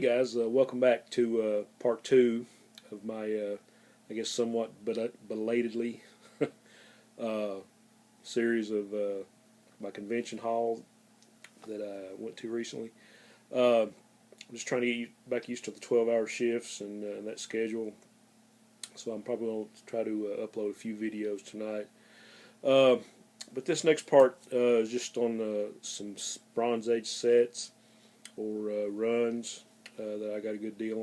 Hey guys, welcome back to part two of my, I guess, somewhat belatedly uh, series of my convention hall that I went to recently. I'm just trying to get back used to the 12-hour shifts and that schedule, so I'm probably going to try to upload a few videos tonight. Uh, but this next part is just on some Bronze Age sets or runs that I got a good deal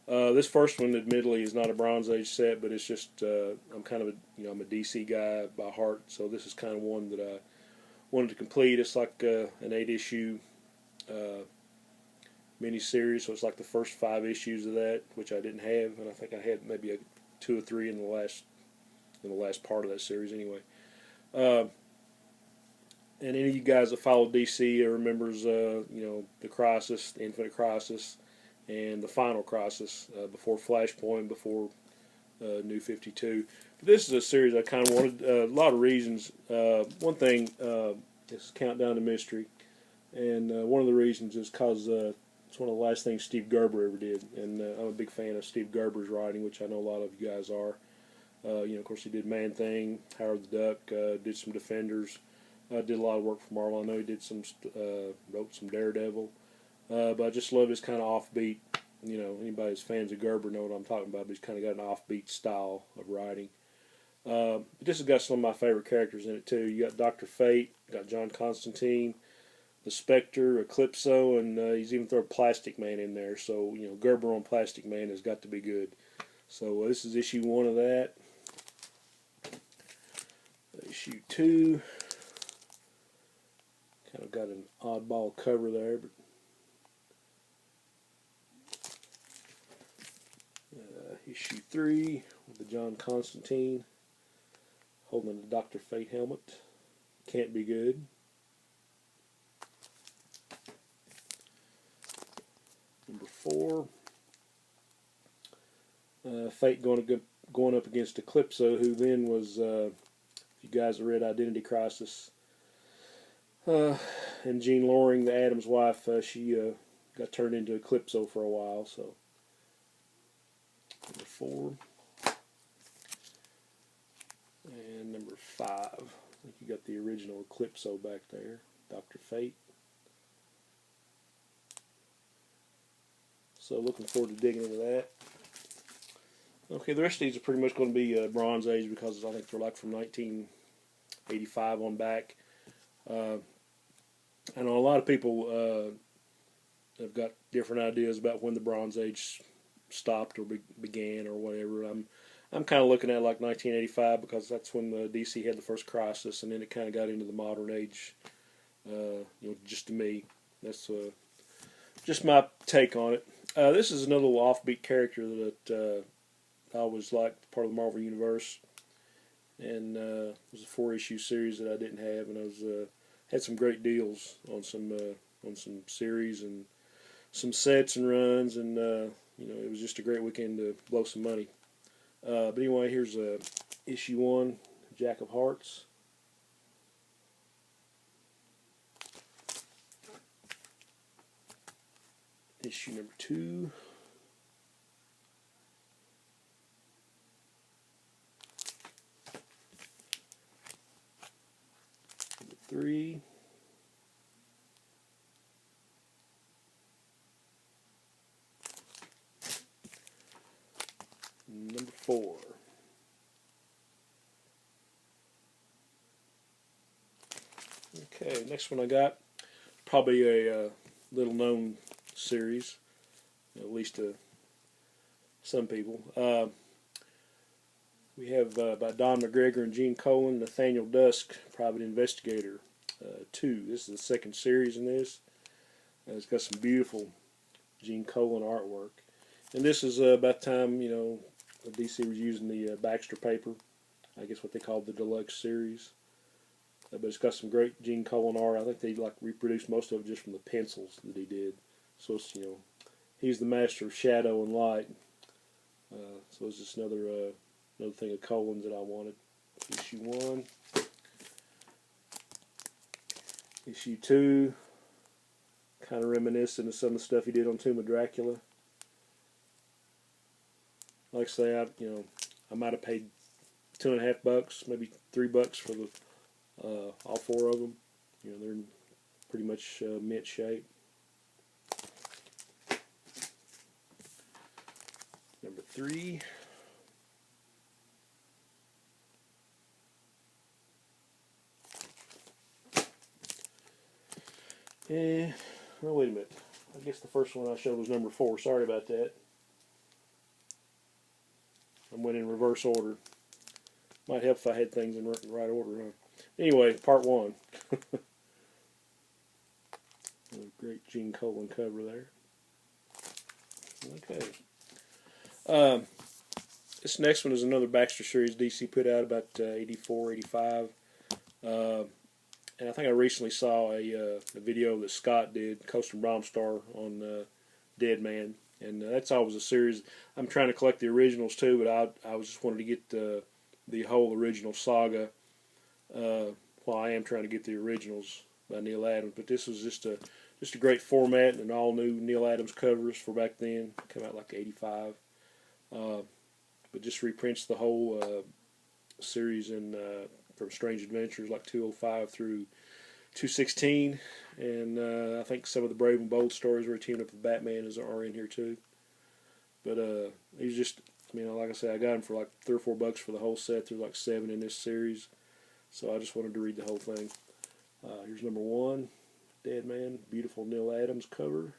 on. This first one, admittedly, is not a Bronze Age set, but it's just I'm kind of I'm a DC guy by heart, so this is kind of one that I wanted to complete. It's like an 8-issue uh, miniseries, so it's like the first 5 issues of that, which I didn't have, and I think I had maybe 2 or 3 in the last part of that series anyway. Uh, and any of you guys that follow DC remembers the Crisis, the Infinite Crisis, and the Final Crisis before Flashpoint, before New 52. But this is a series I kind of wanted. A lot of reasons. One thing is Countdown to Mystery, and one of the reasons is because it's one of the last things Steve Gerber ever did, and I'm a big fan of Steve Gerber's writing, which I know a lot of you guys are. Of course, he did Man Thing, Howard the Duck, did some Defenders, did a lot of work for Marvel. I know he did wrote some Daredevil. But I just love his kind of offbeat. Anybody who's fans of Gerber know what I'm talking about. But he's kind of got an offbeat style of writing. But this has got some of my favorite characters in it too. You got Dr. Fate, got John Constantine, the Spectre, Eclipso, and he's even thrown Plastic Man in there. So Gerber on Plastic Man has got to be good. So this is issue 1 of that. Issue 2, kind of got an oddball cover there, but issue 3 with the John Constantine holding the Dr. Fate helmet. Can't be good. Number 4, Fate going up against Eclipso, who then was, if you guys have read Identity Crisis, and Jean Loring, the Adams wife, she got turned into Eclipso for a while. So number 4. And number 5. I think you got the original Eclipso back there, Dr. Fate. So looking forward to digging into that. Okay, the rest of these are pretty much going to be Bronze Age because I think they're like from 1985 on back. I know a lot of people have got different ideas about when the Bronze Age stopped or began or whatever. I'm kind of looking at like 1985 because that's when the DC had the first Crisis, and then it kind of got into the modern age. Just to me, that's just my take on it. This is another little offbeat character that I always liked, part of the Marvel Universe, and it was a 4-issue series that I didn't have, and I was had some great deals on some series and some sets and runs, and it was just a great weekend to blow some money. But anyway, here's issue 1, Jack of Hearts. Issue number 2. Number 3. Number 4. Okay, next one I got, probably a little known series, at least to some people. We have by Don McGregor and Gene Colan, Nathaniel Dusk, Private Investigator 2. This is the second series in this. It's got some beautiful Gene Colan artwork. And this is about the time, DC was using the Baxter paper, I guess what they called the deluxe series. But it's got some great Gene Colan art. I think they reproduced most of it just from the pencils that he did. So it's, he's the master of shadow and light. So it's just another thing of Colan's that I wanted. Issue 1. Issue 2. kind of reminiscent of some of the stuff he did on Tomb of Dracula. Like I say, I might have paid $2.50, maybe $3 for the all four of them. They're in pretty much mint shape. Number 3. Oh, wait a minute. I guess the first one I showed was number 4. Sorry about that. I went in reverse order. Might help if I had things in the right order, huh? Anyway, part 1. A great Gene Colan cover there. Okay. This next one is another Baxter series DC put out about 84, 85. And I think I recently saw a video that Scott did, Coast and Bromstar, on Dead Man. And that's always a series. I'm trying to collect the originals too, but I was just wanted to get the whole original saga while I am trying to get the originals by Neal Adams. But this was just a great format and an all new Neal Adams covers for back then. Came out like '85. But just reprints the whole series in from Strange Adventures, like 205 through 216, and I think some of the Brave and Bold stories where he teamed up with Batman are in here too. But he's just, like I said, I got him for like $3 or $4 for the whole set. There's like 7 in this series, so I just wanted to read the whole thing. Here's number 1, Dead Man, beautiful Neal Adams cover.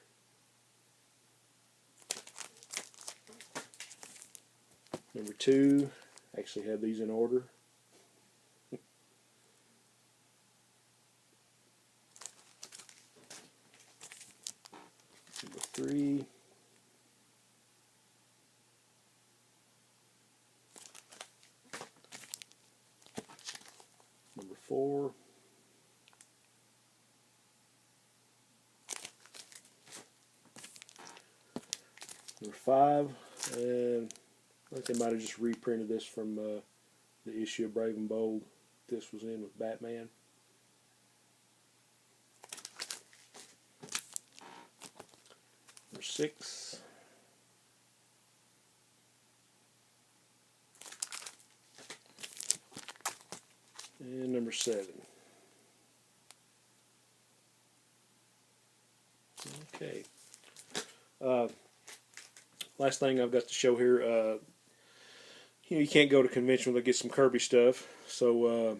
Number 2, actually have these in order. Number 3. Number 4. Number 5. And I think they might have just reprinted this from the issue of Brave and Bold this was in with Batman. Number 6. And number 7. Okay. Last thing I've got to show here, you can't go to convention without get some Kirby stuff. So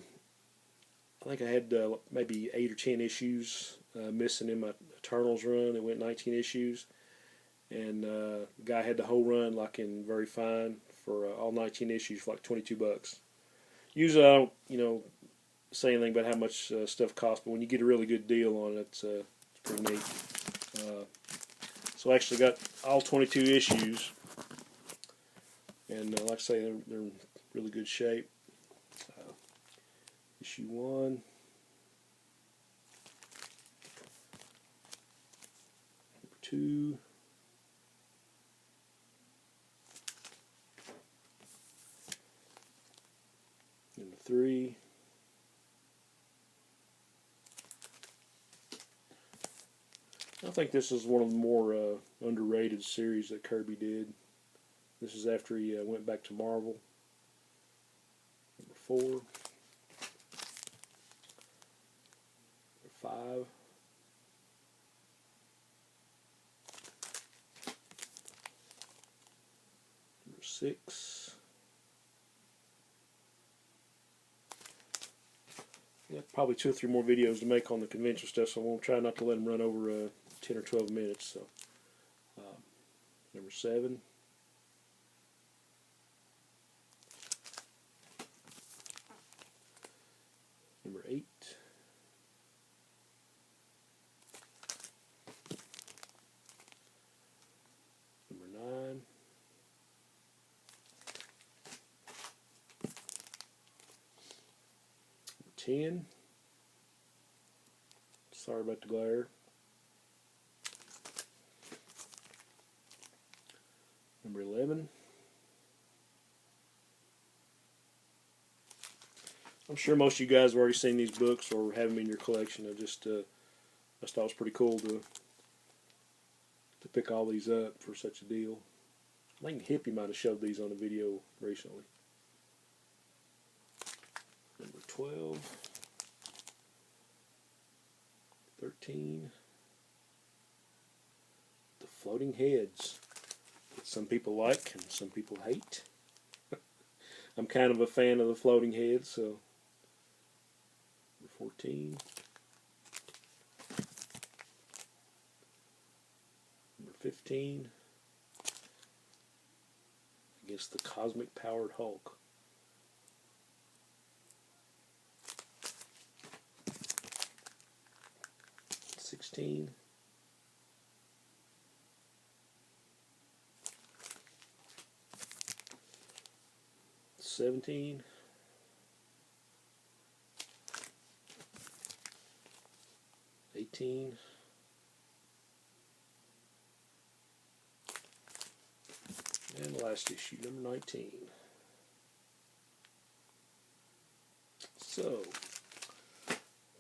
I think I had maybe 8 or 10 issues missing in my Eternals run. It went 19 issues. And the guy had the whole run like in very fine for all 19 issues for like $22. Usually I don't, say anything about how much stuff costs, but when you get a really good deal on it, it's pretty neat. So I actually got all 22 issues, and like I say, they're in really good shape. Issue 1. Number 2. Number 3. I think this is one of the more underrated series that Kirby did. This is after he went back to Marvel. Number 4. Number 5. Number 6. Got probably 2 or 3 more videos to make on the convention stuff, so I'm going to try not to let them run over 10 or 12 minutes. So, number 7. Number 8. Number 9. Number 10. Sorry about the glare. Number 11. I'm sure most of you guys have already seen these books or have them in your collection. I just thought it was pretty cool to to pick all these up for such a deal. I think Hippie might have showed these on a video recently. Number 12, 13, the floating heads that some people like and some people hate. I'm kind of a fan of the floating heads, so number 14, number 15, against the Cosmic Powered Hulk. 16, 17, 18, and the last issue, number 19. So,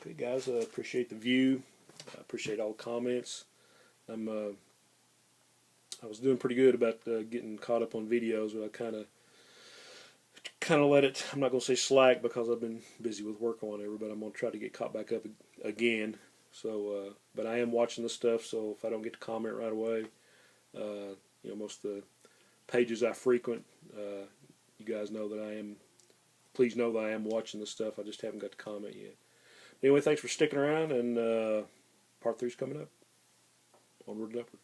okay guys, I appreciate the view. I appreciate all the comments. I was doing pretty good about getting caught up on videos, but I kind of let it. I'm not going to say slack because I've been busy with work or whatever, but I'm going to try to get caught back up again. So, but I am watching the stuff. So if I don't get to comment right away, you know, most of the pages I frequent, you guys know that I am. Please know that I am watching the stuff. I just haven't got to comment yet. Anyway, thanks for sticking around, and part 3 is coming up. Onward and upward.